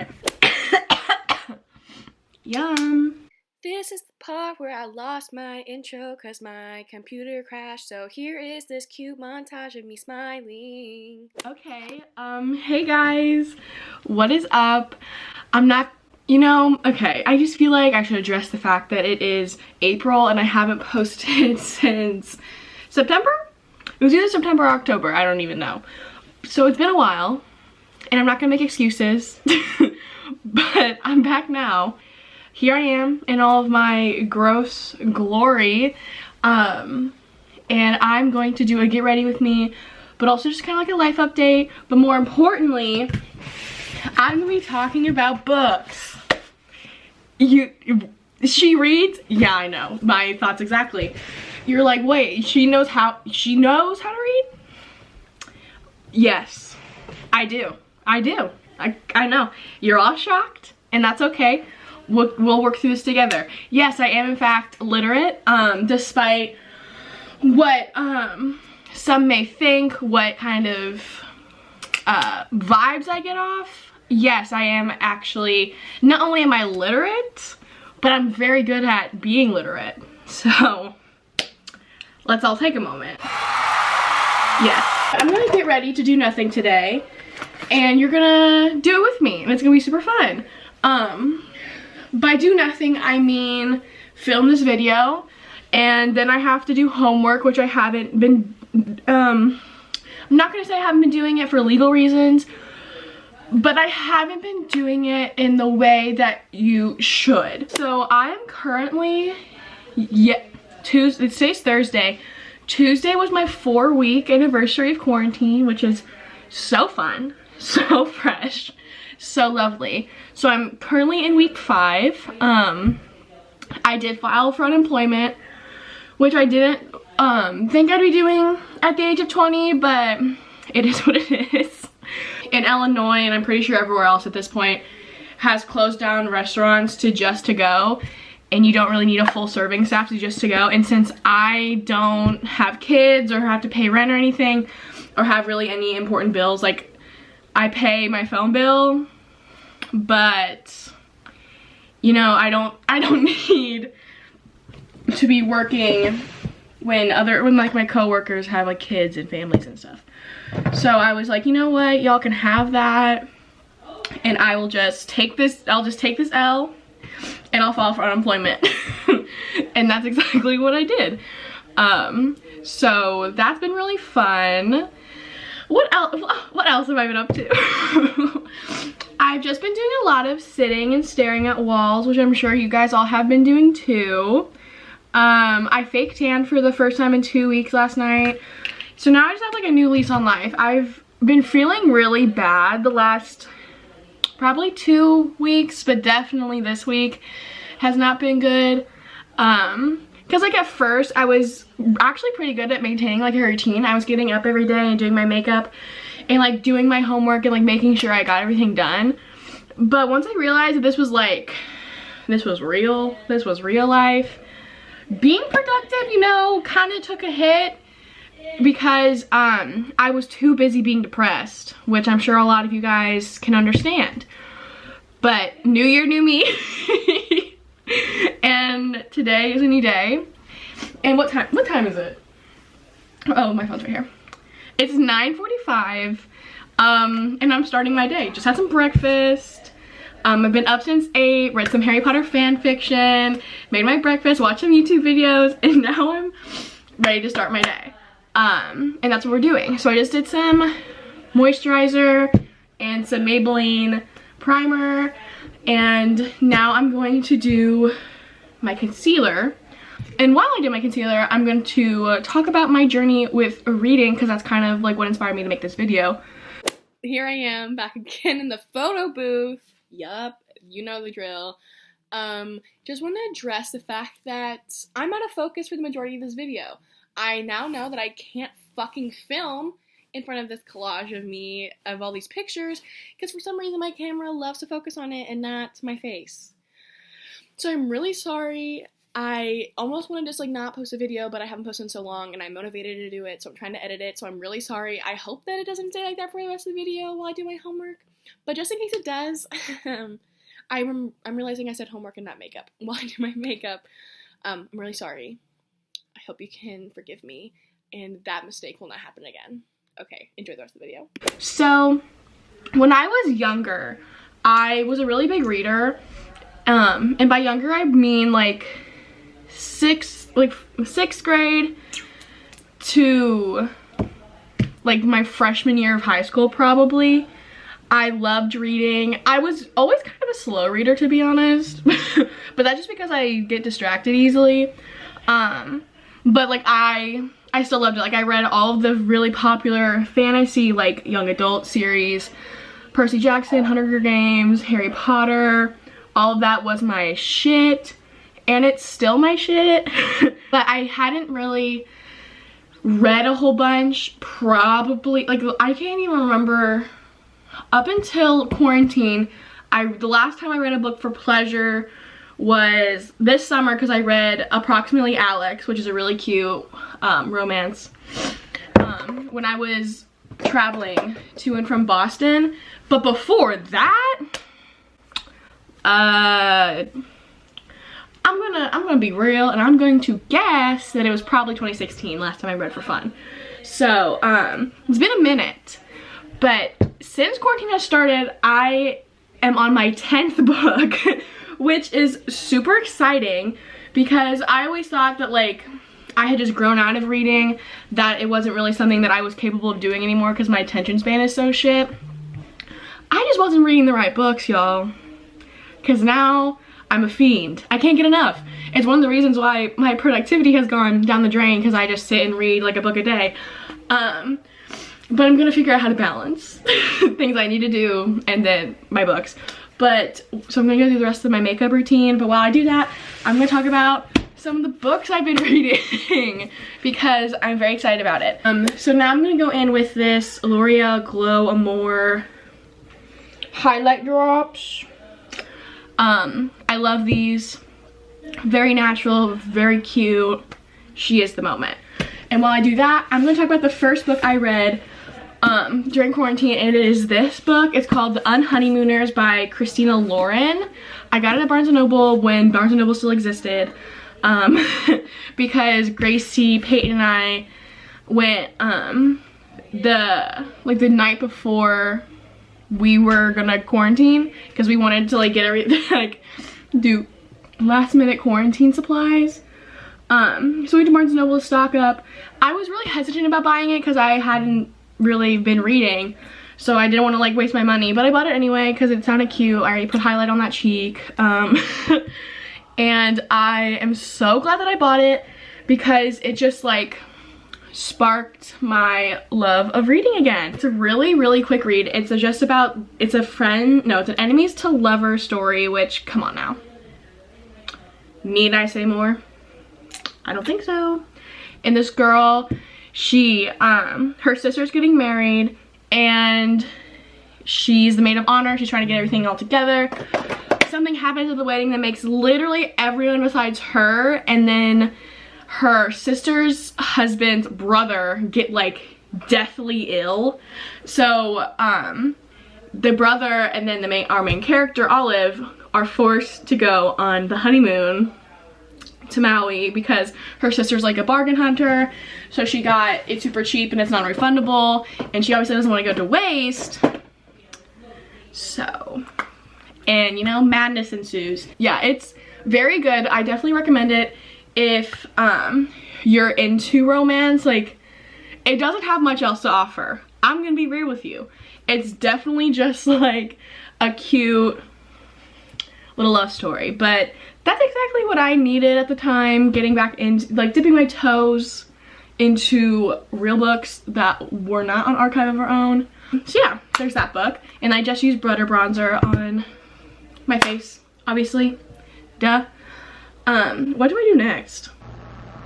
Okay. Yum. This is the part where I lost my intro because my computer crashed, so here is this cute montage of me smiling. Okay, hey guys, what is up? Okay, I just feel like I should address the fact that it is April and I haven't posted since September? It was either September or October, I don't even know. So it's been a while, and I'm not gonna make excuses, but I'm back now. Here I am in all of my gross glory, and I'm going to do a get ready with me, but also just kind of like a life update. But more importantly, I'm gonna be talking about books. She reads? Yeah, I know, my thoughts exactly. You're like, wait, she knows how to read? Yes, I do. I know. You're all shocked, and that's okay. We'll work through this together. Yes, I am in fact literate, despite what some may think, what kind of vibes I get off. Yes, I am actually, not only am I literate, but I'm very good at being literate. So let's all take a moment. Yes, I'm gonna get ready to do nothing today, and you're gonna do it with me, and it's gonna be super fun. By do nothing, I mean film this video, and then I have to do homework, which I haven't been, I'm not gonna say I haven't been doing it for legal reasons, but I haven't been doing it in the way that you should. So I am currently, today's Thursday. Tuesday was my 4-week anniversary of quarantine, which is so fun, so fresh. So lovely. So I'm currently in week 5. I did file for unemployment, which I didn't think I'd be doing at the age of 20, but it is what it is. In Illinois, and I'm pretty sure everywhere else at this point, has closed down restaurants to just to go, and you don't really need a full serving staff to just to go. And since I don't have kids or have to pay rent or anything, or have really any important bills, like I pay my phone bill, but you know, I don't need to be working when like my coworkers have like kids and families and stuff. So I was like, you know what, y'all can have that, and I will just take this, L, and I'll file for unemployment. And that's exactly what I did. So that's been really fun. What else have I been up to? I've just been doing a lot of sitting and staring at walls, which I'm sure you guys all have been doing too. I fake tanned for the first time in 2 weeks last night. So now I just have like a new lease on life. I've been feeling really bad the last probably 2 weeks, but definitely this week has not been good. Because like at first I was actually pretty good at maintaining like a routine. I was getting up every day and doing my makeup and like doing my homework and like making sure I got everything done. But once I realized that this was real life, being productive, you know, kind of took a hit because I was too busy being depressed, which I'm sure a lot of you guys can understand. But new year, new me. And today is a new day. And what time is it? Oh, my phone's right here. It's 9:45, and I'm starting my day. Just had some breakfast. I've been up since 8, read some Harry Potter fan fiction, made my breakfast, watched some YouTube videos, and now I'm ready to start my day. And that's what we're doing. So I just did some moisturizer and some Maybelline primer, and now I'm going to do my concealer. And while I do my concealer, I'm going to talk about my journey with reading, because that's kind of like what inspired me to make this video. Here I am back again in the photo booth. Yup, you know the drill. Just want to address the fact that I'm out of focus for the majority of this video. I now know that I can't fucking film in front of this collage of me, of all these pictures, because for some reason my camera loves to focus on it and not my face. So I'm really sorry. I almost want to just like not post a video, but I haven't posted in so long and I'm motivated to do it, so I'm trying to edit it, so I'm really sorry. I hope that it doesn't stay like that for the rest of the video while I do my homework, but just in case it does, I'm realizing I said homework and not makeup while I do my makeup. I'm really sorry. I hope you can forgive me and that mistake will not happen again. Okay, enjoy the rest of the video. So, when I was younger, I was a really big reader, and by younger I mean like sixth grade to like my freshman year of high school probably. I loved reading. I was always kind of a slow reader, to be honest, but that's just because I get distracted easily. But like I still loved it. Like I read all of the really popular fantasy like young adult series, Percy Jackson, Hunger Games, Harry Potter, all of that was my shit, and it's still my shit. But I hadn't really read a whole bunch, probably, like I can't even remember, up until quarantine, the last time I read a book for pleasure was this summer because I read Approximately Alex, which is a really cute romance, when I was traveling to and from Boston. But before that, I'm gonna be real and I'm going to guess that it was probably 2016 last time I read for fun. So it's been a minute, but since quarantine has started, I am on my 10th book, which is super exciting because I always thought that like I had just grown out of reading, that it wasn't really something that I was capable of doing anymore because my attention span is so shit. I just wasn't reading the right books, y'all, because now I'm a fiend. I can't get enough. It's one of the reasons why my productivity has gone down the drain, because I just sit and read like a book a day. But I'm gonna figure out how to balance things I need to do and then my books. But so I'm gonna go through the rest of my makeup routine, but while I do that, I'm gonna talk about some of the books I've been reading because I'm very excited about it. So now I'm gonna go in with this L'Oreal Glow Amore highlight drops. I love these. Very natural, very cute. She is the moment. And while I do that, I'm gonna talk about the first book I read during quarantine, and it is this book. It's called The Unhoneymooners by Christina Lauren. I got it at Barnes & Noble when Barnes & Noble still existed, because Gracie, Peyton, and I went the night before we were gonna quarantine, because we wanted to like get everything, like do last minute quarantine supplies. So we went to Barnes & Noble to stock up. I was really hesitant about buying it because I hadn't really been reading, so I didn't want to like waste my money, but I bought it anyway because it sounded cute. I already put highlight on that cheek. And I am so glad that I bought it because it just like sparked my love of reading again. It's a really, really quick read. It's just about, it's an enemies to lover story, which, come on now. Need I say more? I don't think so. And this girl, she, her sister's getting married and she's the maid of honor. She's trying to get everything all together. Something happens at the wedding that makes literally everyone besides her and then her sister's husband's brother get like deathly ill. So the brother and then our main character, Olive, are forced to go on the honeymoon to Maui because her sister's like a bargain hunter. So she got it super cheap and it's non-refundable, and she obviously doesn't want to go to waste. So, and you know, madness ensues. Yeah, it's very good. I definitely recommend it if you're into romance. Like, it doesn't have much else to offer. I'm gonna be real with you. It's definitely just like a cute little love story, but that's exactly what I needed at the time, getting back into, like, dipping my toes into real books that were not on Archive of Our Own. So yeah, there's that book. And I just used butter bronzer on my face, obviously. Duh. What do I do next?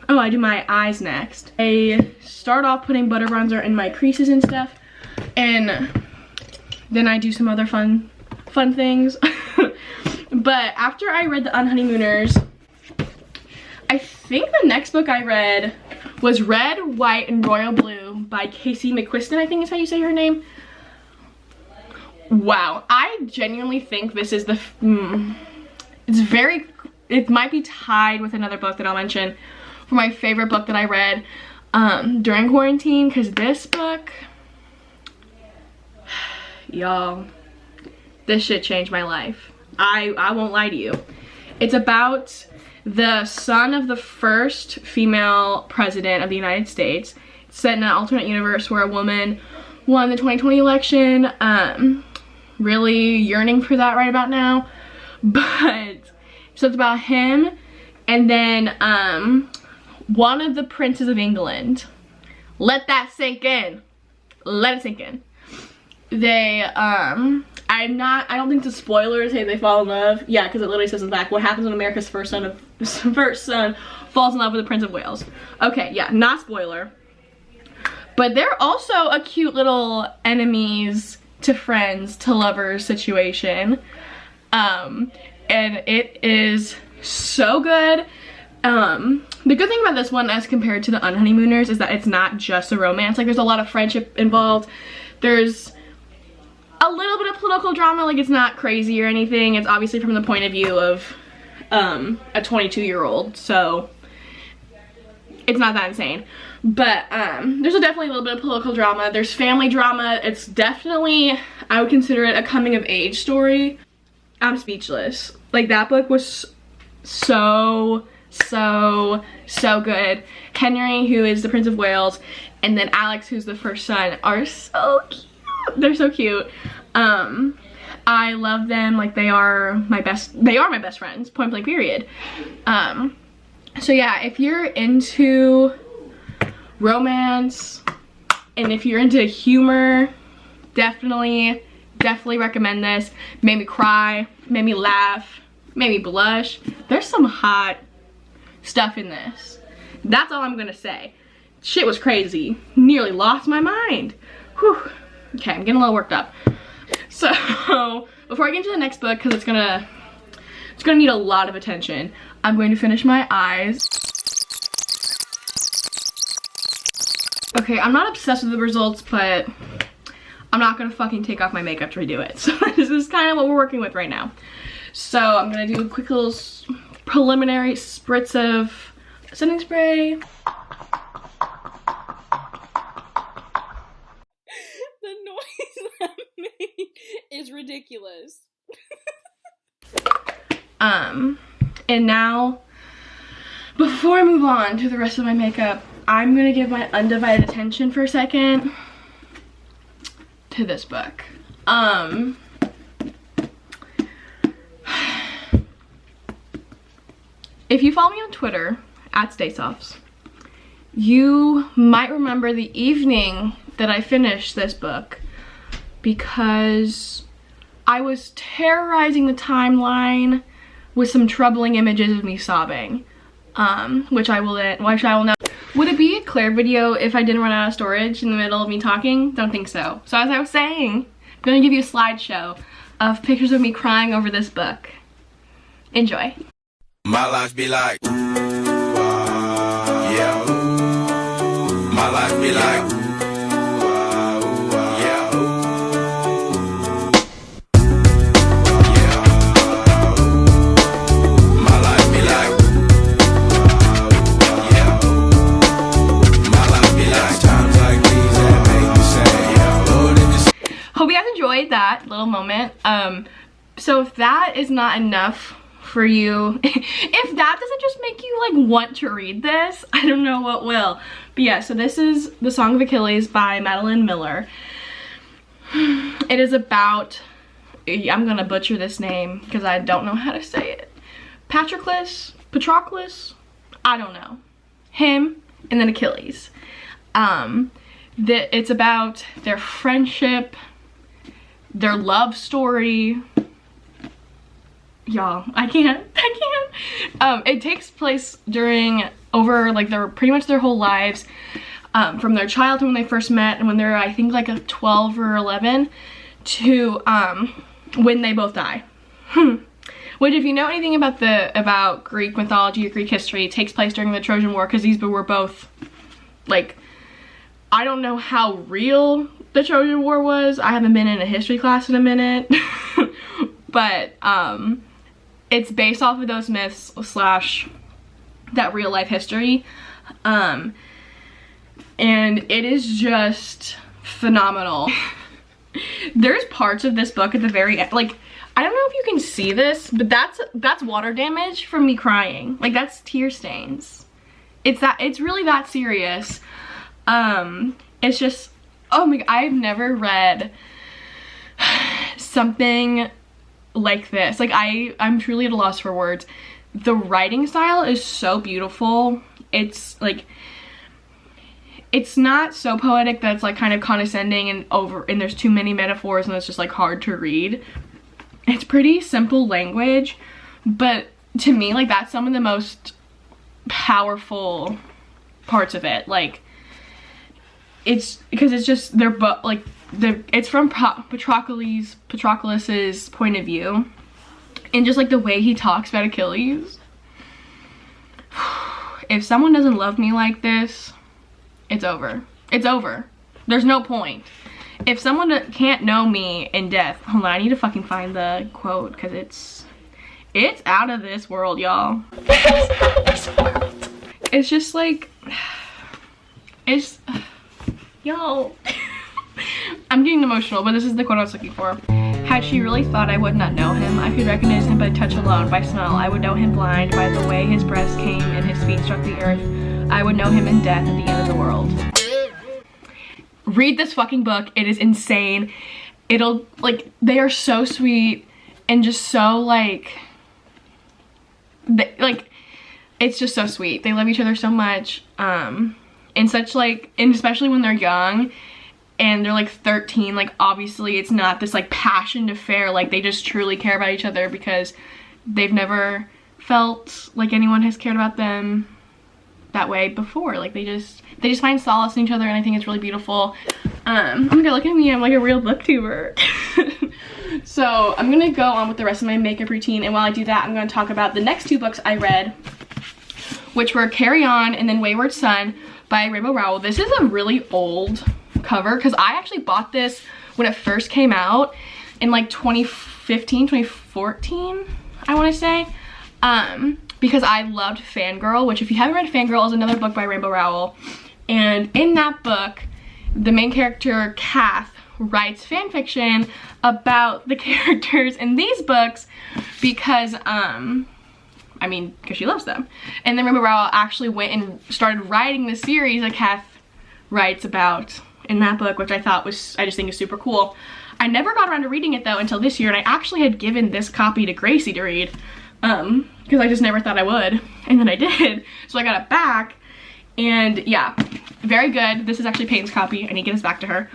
Oh, I do my eyes next. I start off putting butter bronzer in my creases and stuff, and then I do some other fun things. But after I read The Unhoneymooners, I think the next book I read was Red, White, and Royal Blue by Casey McQuiston, I think is how you say her name. Wow, I genuinely think this is the, it might be tied with another book that I'll mention for my favorite book that I read during quarantine, because this book, y'all, this shit changed my life. I won't lie to you. It's about the son of the first female president of the United States. It's set in an alternate universe where a woman won the 2020 election. Really yearning for that right about now. But, so it's about him and then one of the princes of England. Let that sink in. Let it sink in. They, I don't think the spoilers, hey, they fall in love. Yeah, because it literally says in the back, what happens when America's first son falls in love with the Prince of Wales. Okay, yeah, not spoiler. But they're also a cute little enemies to friends to lovers situation. And it is so good. The good thing about this one as compared to the Unhoneymooners is that it's not just a romance. Like, there's a lot of friendship involved. There's a little bit of political drama, like it's not crazy or anything. It's obviously from the point of view of a 22-year-old, so it's not that insane. But there's definitely a little bit of political drama. There's family drama. It's definitely, I would consider it a coming of age story. I'm speechless. Like, that book was so good. Henry, who is the Prince of Wales, and then Alex, who's the first son, are so cute. They're so cute. I love them. Like, they are my best friends, point blank period. So yeah, if you're into romance and if you're into humor, definitely recommend this. Made me cry, made me laugh, made me blush. There's some hot stuff in this. That's all I'm gonna say. Shit was crazy. Nearly lost my mind. Whew. Okay, I'm getting a little worked up. So, before I get into the next book, because it's gonna need a lot of attention, I'm going to finish my eyes. Okay, I'm not obsessed with the results, but I'm not gonna fucking take off my makeup to redo it. So this is kind of what we're working with right now. So I'm gonna do a quick little preliminary spritz of setting spray. The noise that made is ridiculous. And now, before I move on to the rest of my makeup, I'm gonna give my undivided attention for a second to this book. If you follow me on Twitter, @StaySofts, you might remember the evening that I finished this book, because I was terrorizing the timeline with some troubling images of me sobbing, which I will now. Would it be a Claire video if I didn't run out of storage in the middle of me talking? Don't think so. So as I was saying, I'm gonna give you a slideshow of pictures of me crying over this book. Enjoy. My life be like, ooh, yeah, ooh. My life be like, ooh, yeah, ooh. Yeah, ooh. My life be like, yeah, ooh. My life be like times like these that make me say, yeah, Lord, if it's... Hope you guys enjoyed that little moment. So if that is not enough for you, if that doesn't just make you like want to read this, I don't know what will. But yeah, so this is The Song of Achilles by Madeline Miller. It is about, I'm gonna butcher this name because I don't know how to say it, Patroclus, I don't know, him and then Achilles. It's about their friendship, their love story. Y'all, I can't. It takes place over like pretty much their whole lives, from their childhood when they first met and when they're, I think, like a 12 or 11 to when they both die. When which if you know anything about Greek mythology or Greek history, it takes place during the Trojan War, because these were both, like, I don't know how real the Trojan War was. I haven't been in a history class in a minute. But it's based off of those myths slash that real life history. And it is just phenomenal. There's parts of this book at the very end, like, I don't know if you can see this, but that's water damage from me crying. Like, that's tear stains. It's really that serious. It's just, oh my god, I've never read something like this. Like, I'm truly at a loss for words. The writing style is so beautiful. It's like, it's not so poetic that it's like kind of condescending and there's too many metaphors and it's just like hard to read. It's pretty simple language, but to me, like, that's some of the most powerful parts of it. Like, it's because it's just it's from Patroclus's point of view, and just like the way he talks about Achilles. If someone doesn't love me like this, it's over. It's over. There's no point. If someone can't know me in death, hold on, I need to fucking find the quote, because it's out of this world, y'all. It's just like, it's, y'all. I'm getting emotional, but this is the quote I was looking for. Had she really thought I would not know him, I could recognize him by touch alone, by smell. I would know him blind, by the way his breast came and his feet struck the earth. I would know him in death at the end of the world. Read this fucking book. It is insane. It'll, like, they are so sweet and just so, like, it's just so sweet. They love each other so much. And such, like, and especially when they're young and they're like 13, like, obviously it's not this like passionate affair. Like, they just truly care about each other because they've never felt like anyone has cared about them that way before. Like, they just find solace in each other, and I think it's really beautiful. Oh my god, look at me, I'm like a real booktuber. So I'm gonna go on with the rest of my makeup routine, and while I do that, I'm gonna talk about the next two books I read, which were Carry On and then Wayward Son by Rainbow Rowell. This is a really old cover, because I actually bought this when it first came out in like 2015, 2014, I want to say, because I loved Fangirl, which if you haven't read Fangirl is another book by Rainbow Rowell. And in that book, the main character, Kath, writes fan fiction about the characters in these books because, I mean, because she loves them. And then Rainbow Rowell actually went and started writing the series that Kath writes about in that book, which I just think is super cool. I never got around to reading it though until this year, and I actually had given this copy to Gracie to read, because I just never thought I would, and then I did. So I got it back, and yeah, very good. This is actually Peyton's copy. I need to get this back to her.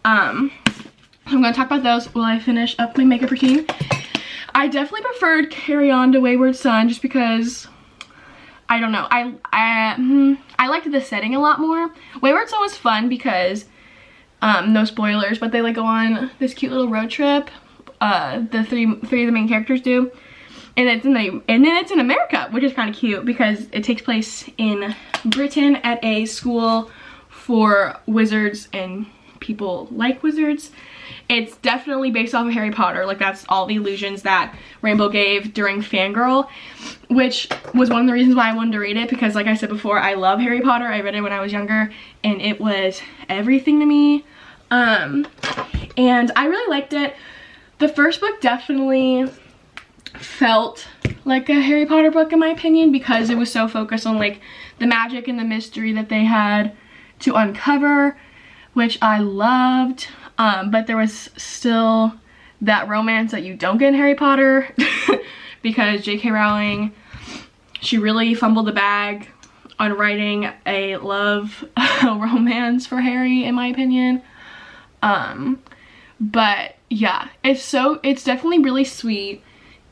I'm gonna talk about those while I finish up my makeup routine. I definitely preferred Carry On to Wayward Son, just because, I don't know, I liked the setting a lot more. Wayward Son was fun because, no spoilers, but they like go on this cute little road trip. The three of the main characters do, and it's in America, which is kind of cute because it takes place in Britain at a school for wizards and people like wizards. It's definitely based off of Harry Potter. Like, that's all the illusions that Rainbow gave during Fangirl, which was one of the reasons why I wanted to read it, because like I said before, I love Harry Potter. I read it when I was younger and it was everything to me. And I really liked it. The first book definitely felt like a Harry Potter book in my opinion, because it was so focused on like the magic and the mystery that they had to uncover, which I loved. But there was still that romance that you don't get in Harry Potter because J.K. Rowling, she really fumbled the bag on writing a love romance for Harry, in my opinion. But yeah, it's definitely really sweet.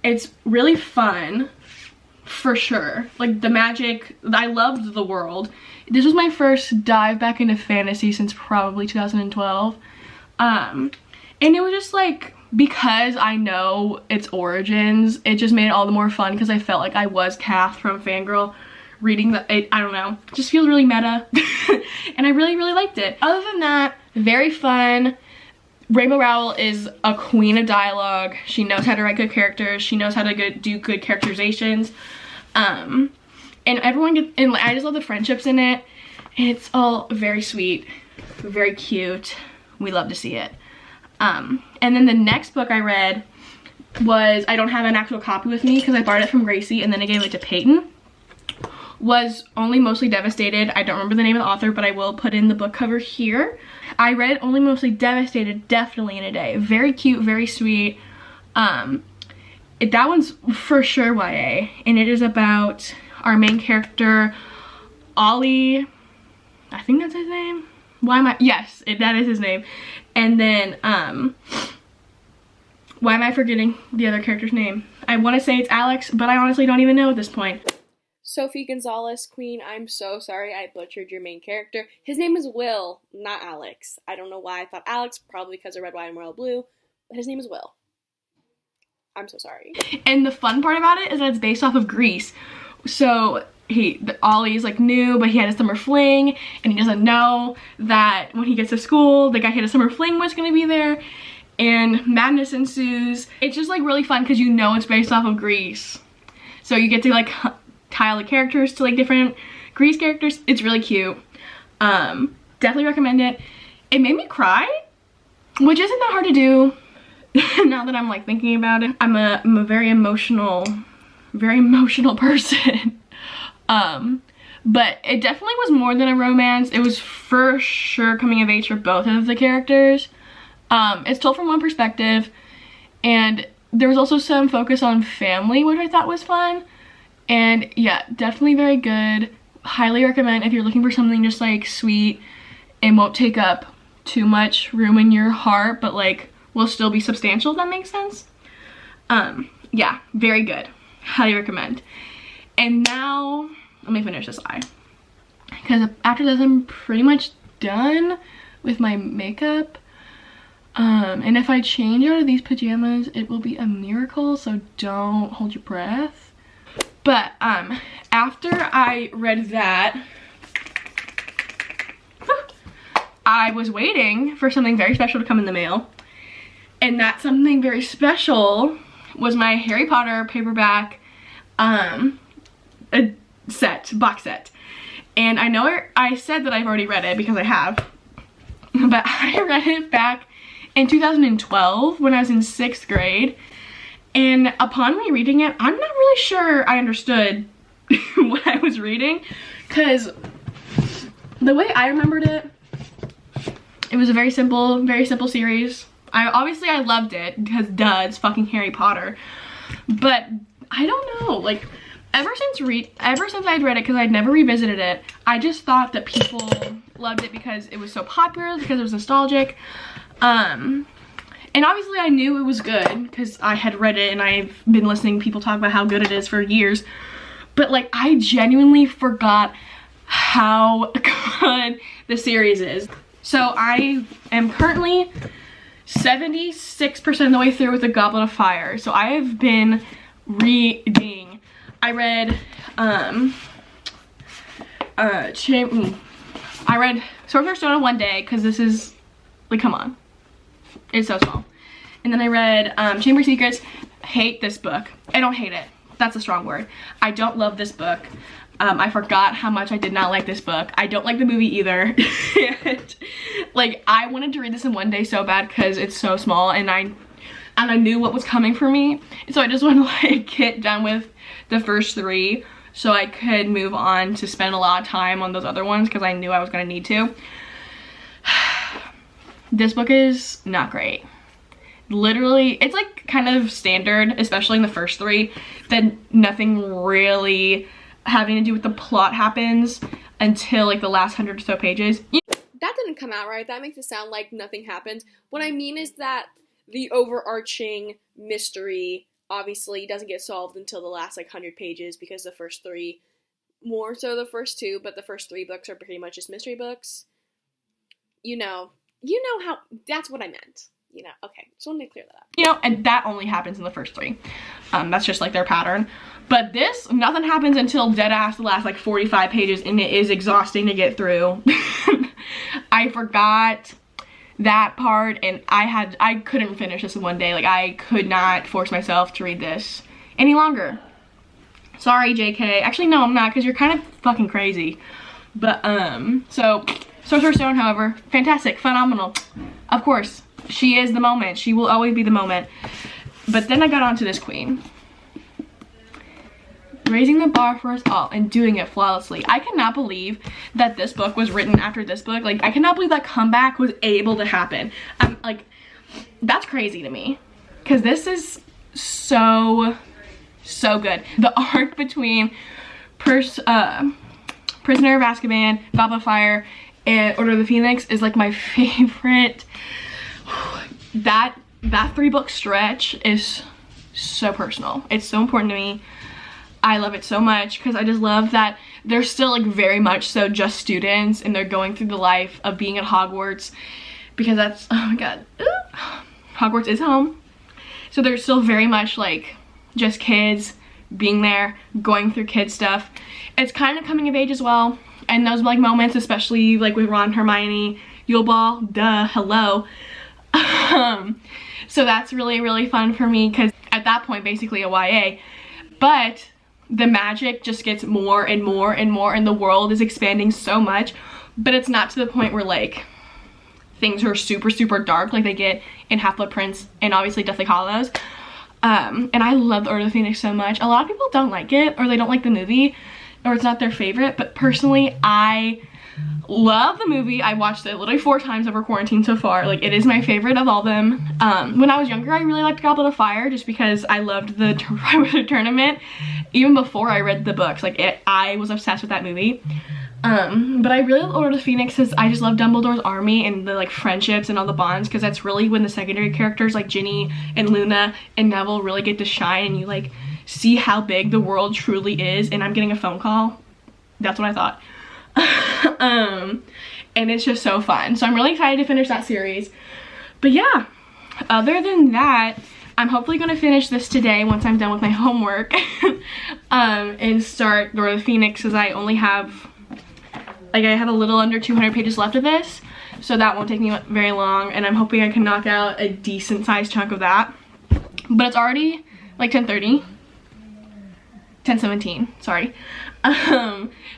It's really fun, for sure. Like, the magic, I loved the world. This was my first dive back into fantasy since probably 2012. And it was just like because I know its origins, it just made it all the more fun because I felt like I was Kath from Fangirl reading I don't know, it just feels really meta. And I really, really liked it. Other than that, very fun. Rainbow Rowell is a queen of dialogue. She knows how to write good characters. She knows how to do good characterizations. And everyone and I just love the friendships in it. And it's all very sweet, very cute. We love to see it. And then the next book I read was, I don't have an actual copy with me because I borrowed it from Gracie and then I gave it to Peyton, was Only Mostly Devastated. I don't remember the name of the author, but I will put in the book cover here. I read Only Mostly Devastated definitely in a day. Very cute, very sweet. That one's for sure YA, and it is about our main character, Ollie. I think that's his name. Yes, that is his name. And then, why am I forgetting the other character's name? I want to say it's Alex, but I honestly don't even know at this point. Sophie Gonzalez, Queen, I'm so sorry I butchered your main character. His name is Will, not Alex. I don't know why I thought Alex, probably because of Red, White, and Royal Blue, but his name is Will. I'm so sorry. And the fun part about it is that it's based off of Grease. So Ollie's like new, but he had a summer fling, and he doesn't know that when he gets to school, the guy he had a summer fling was gonna be there, and madness ensues. It's just like really fun because you know it's based off of Grease. So you get to like tie all the characters to like different Grease characters. It's really cute. Definitely recommend it. It made me cry, which isn't that hard to do now that I'm like thinking about it. I'm a very emotional person. But it definitely was more than a romance. It was for sure coming of age for both of the characters. It's told from one perspective, and there was also some focus on family, which I thought was fun. And yeah, definitely very good. Highly recommend if you're looking for something just like sweet and won't take up too much room in your heart, but like will still be substantial, if that makes sense. Yeah, very good. Highly recommend. And now, let me finish this eye, because after this I'm pretty much done with my makeup. And if I change out of these pajamas, it will be a miracle, so don't hold your breath. But after I read that, I was waiting for something very special to come in the mail. And that something very special was my Harry Potter paperback box set. And I know I said that I've already read it because I have, but I read it back in 2012 when I was in 6th grade. And upon rereading it, I'm not really sure I understood what I was reading, because the way I remembered it, it was a very simple series. I loved it because duh, it's fucking Harry Potter. But I don't know, like ever since I'd read it, because I'd never revisited it, I just thought that people loved it because it was so popular, because it was nostalgic. And obviously I knew it was good because I had read it and I've been listening to people talk about how good it is for years. But like, I genuinely forgot how good the series is. So I am currently 76% of the way through with the Goblet of Fire. So I have been reading. I read Sorcerer's Stone in one day because this is like, come on. It's so small. And then I read Chamber Secrets. Hate this book. I don't hate it. That's a strong word. I don't love this book. I forgot how much I did not like this book. I don't like the movie either. And, like, I wanted to read this in one day so bad because it's so small, and I knew what was coming for me. So I just wanted to like get done with the first 3 so I could move on to spend a lot of time on those other ones because I knew I was gonna need to. This book is not great. Literally, it's like kind of standard, especially in the first 3, that nothing really having to do with the plot happens until like the last 100 or so pages. That didn't come out right. That makes it sound like nothing happens. What I mean is that the overarching mystery obviously doesn't get solved until the last like 100 pages, because the first 3, more so the first 2, but the first 3 books are pretty much just mystery books. You know how, that's what I meant. you know, okay, just wanted to clear that up. You know, and that only happens in the first 3. That's just like their pattern. But this, nothing happens until dead ass the last like 45 pages, and it is exhausting to get through. I forgot that part, and I couldn't finish this in one day. Like, I could not force myself to read this any longer. Sorry, JK. Actually, no, I'm not, because you're kind of fucking crazy. But, so, Sorcerer's Stone, however, fantastic, phenomenal. Of course, she is the moment. She will always be the moment. But then I got onto this queen. Raising the bar for us all and doing it flawlessly. I cannot believe that this book was written after this book. Like, I cannot believe that comeback was able to happen. I'm like, that's crazy to me. Because this is so good. The arc between Prisoner of Azkaban, Goblet of Fire, and Order of the Phoenix is like my favorite. That 3-book stretch is so personal. It's so important to me. I love it so much because I just love that they're still like very much so just students, and they're going through the life of being at Hogwarts, because that's, oh my god, Hogwarts is home. So they're still very much like just kids being there, going through kid stuff. It's kind of coming of age as well, and those like moments, especially like with Ron, Hermione, Yule Ball, duh, hello. So that's really fun for me, because at that point basically a YA, but the magic just gets more and more and more, and the world is expanding so much, but it's not to the point where like things are super dark like they get in Half-Blood Prince and obviously Deathly Hallows. And I love the Order of the Phoenix so much. A lot of people don't like it, or they don't like the movie, or it's not their favorite, but personally I love the movie. I watched it literally 4 times over quarantine so far. Like, it is my favorite of all of them. When I was younger, I really liked Goblet of Fire just because I loved the tournament. Even before I read the books, like I was obsessed with that movie. But I really love Order of the Phoenix because I just love Dumbledore's army and the like friendships and all the bonds, because that's really when the secondary characters like Ginny and Luna and Neville really get to shine, and you like see how big the world truly is. And I'm getting a phone call. That's what I thought. And it's just so fun. So I'm really excited to finish that series. But yeah, other than that, I'm hopefully going to finish this today once I'm done with my homework. And start Order of the Phoenix, because I only have, like, I have a little under 200 pages left of this. So that won't take me very long, and I'm hoping I can knock out a decent sized chunk of that. But it's already like 10:30. 10:17, sorry.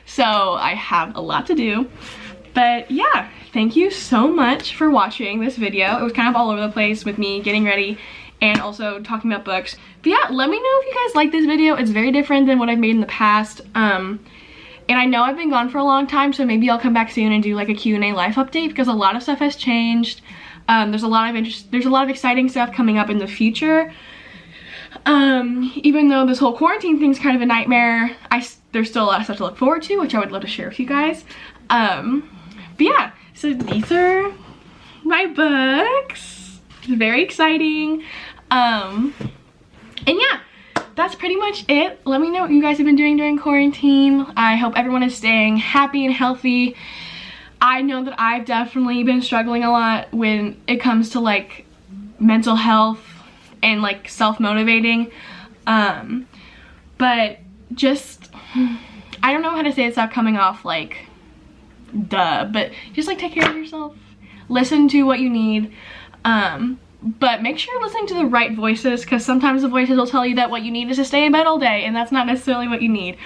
So I have a lot to do. But yeah, thank you so much for watching this video. It was kind of all over the place with me getting ready and also talking about books. But yeah, let me know if you guys like this video. It's very different than what I've made in the past. And I know I've been gone for a long time, so maybe I'll come back soon and do like a Q&A life update, because a lot of stuff has changed. There's a lot of exciting stuff coming up in the future. Even though this whole quarantine thing's kind of a nightmare, there's still a lot of stuff to look forward to, which I would love to share with you guys. But yeah, so these are my books. It's very exciting. And yeah, that's pretty much it. Let me know what you guys have been doing during quarantine. I hope everyone is staying happy and healthy. I know that I've definitely been struggling a lot when it comes to like mental health and like self-motivating. But just, I don't know how to say it without coming off like duh, but just like take care of yourself, listen to what you need, but make sure you're listening to the right voices, because sometimes the voices will tell you that what you need is to stay in bed all day, and that's not necessarily what you need.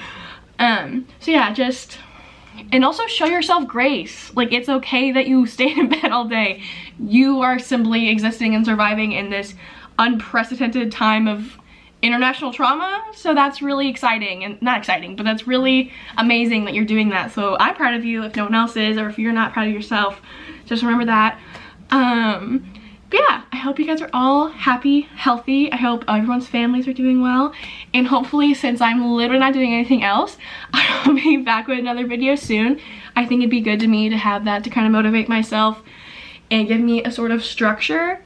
So yeah, just, and also show yourself grace. Like, it's okay that you stay in bed all day. You are simply existing and surviving in this unprecedented time of international trauma, so that's really exciting, and not exciting, but that's really amazing that you're doing that. So I'm proud of you if no one else is, or if you're not proud of yourself, just remember that. But yeah, I hope you guys are all happy, healthy. I hope everyone's families are doing well, and hopefully, since I'm literally not doing anything else, I'll be back with another video soon. I think it'd be good to me to have that to kind of motivate myself and give me a sort of structure.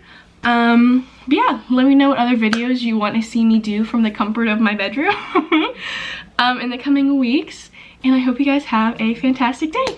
But yeah, let me know what other videos you want to see me do from the comfort of my bedroom in the coming weeks, and I hope you guys have a fantastic day.